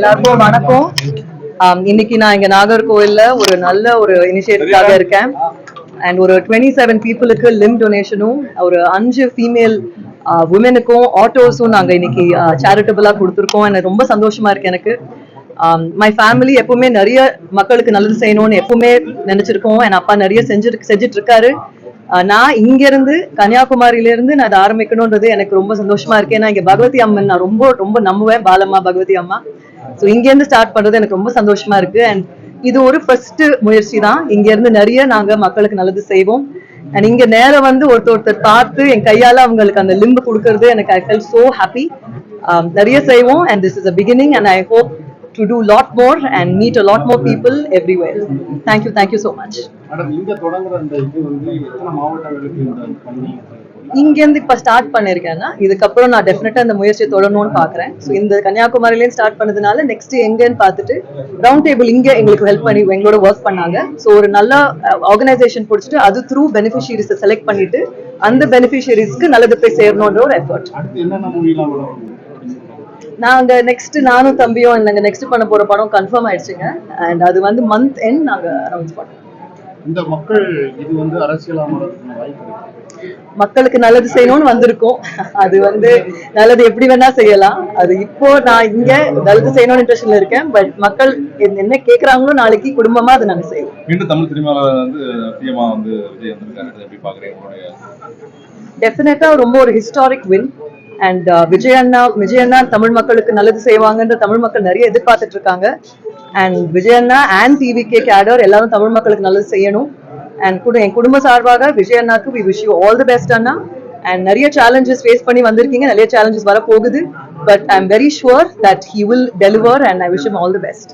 எல்லாருக்கும் வணக்கம். இன்னைக்கு நான் இங்க நாகர்கோவில்ல ஒரு நல்ல ஒரு இனிஷியேட்டிவ்காக இருக்கேன். அண்ட் ஒரு 27 பீப்புளுக்கு லிம் டொனேஷனும் ஒரு 5 ஃபீமேல் உமனுக்கும் ஆட்டோஸும் நாங்க இன்னைக்கு சேரிட்டபிளா கொடுத்துருக்கோம். எனக்கு ரொம்ப சந்தோஷமா இருக்கு. எனக்கு மை ஃபேமிலி எப்பவுமே நிறைய மக்களுக்கு நல்லது செய்யணும்னு எப்பவுமே நினைச்சிருக்கோம். என் அப்பா நிறைய செஞ்சுட்டு இருக்காரு. நான் இங்க இருந்து கன்னியாகுமரியில இருந்து நான் அதை ஆரம்பிக்கணும்ன்றது எனக்கு ரொம்ப சந்தோஷமா இருக்கு. ஏன்னா இங்க பகவதி அம்மன் நான் ரொம்ப ரொம்ப நம்புவேன், பாலம்மா பகவதி அம்மா. ஸோ இங்க இருந்து ஸ்டார்ட் பண்றது எனக்கு ரொம்ப சந்தோஷமா இருக்கு. அண்ட் இது ஒரு ஃபர்ஸ்ட் முயற்சி தான். இங்க இருந்து நிறைய நாங்க மக்களுக்கு நல்லது செய்வோம். அண்ட் இங்க நேரம் வந்து ஒருத்தர் பார்த்து என் கையால அவங்களுக்கு அந்த லிம்பு கொடுக்கறது எனக்கு ஐ ஃபெல் சோ ஹாப்பி. நிறைய செய்வோம். And this is a beginning and I hope to do lot more and meet a lot more people everywhere. Thank you so much. Madam, இங்க தொடங்குற அந்த இது வந்து எத்தனை மாவட்டங்களுக்கு இந்த பண்ணி இங்க இருந்து இப்ப ஸ்டார்ட் பண்ணிருக்கேன்னா இதுக்கப்புறம் நான் டெஃபினட்டா இந்த முயற்சியை தொடரணும்னு பாக்குறேன். ஸோ இந்த கன்னியாகுமரியிலேயும் ஸ்டார்ட் பண்ணதுனால நெக்ஸ்ட் எங்கன்னு பார்த்துட்டு ரவுண்ட் டேபிள் இங்க எங்களுக்கு ஹெல்ப் பண்ணி எங்களோட ஒர்க் பண்ணாங்க. ஸோ ஒரு நல்ல ஆர்கனைசேஷன் பிடிச்சிட்டு அது த்ரூ பெனிஃபிஷியரிஸை செலக்ட் பண்ணிட்டு அந்த பெனிஃபிஷியரிஸ்க்கு நல்லது போய் சேரணுன்ற ஒரு எஃபர்ட். நாங்க நெக்ஸ்ட் நானும் தம்பியும் நாங்க நெக்ஸ்ட் பண்ண போற படம் கன்ஃபார்ம் ஆயிடுச்சுங்க. அண்ட் அது வந்து மந்த் எண்ட் நாங்க அனௌன்ஸ் பண்ணோம். இந்த மக்கள் இது வந்து அரசியலா மக்களுக்கு நல்லது செய்யணும்னு வந்திருக்கோம். அது வந்து நல்லது எப்படி வேணா செய்யலாம். அது இப்போ நான் இங்க நல்லது செய்யணும்னு இன்ட்ரெஸ்ட்ல இருக்கேன். பட் மக்கள் என்ன கேக்குறாங்களோ நாளைக்கு குடும்பமா அதை நாங்க செய்வோம். மீண்டும் தமிழ் சினிமால வந்து சிஎம்மா வந்து விஜய் வந்திருக்காரு, எப்படி பாக்குறீங்க? டெஃபினட்டா ரொம்ப ஒரு ஹிஸ்டாரிக் வின். அண்ட் விஜய் அண்ணா தமிழ் மக்களுக்கு நல்லது செய்வாங்கன்ற தமிழ் மக்கள் நிறைய எதிர்பார்த்துட்டு இருக்காங்க. அண்ட் விஜய் அண்ணா அண்ட் டிவிகே கேடர் எல்லாரும் தமிழ் மக்களுக்கு நல்லது செய்யணும். அண்ட் என் குடும்ப சார்பாக விஜய் அண்ணாக்கு we wish you all the best அண்ணா. அண்ட் நிறைய சேலஞ்சஸ் ஃபேஸ் பண்ணி வந்திருக்கீங்க, நிறைய சேலஞ்சஸ் வர போகுது. But I am very sure that he will deliver and I wish him all the best.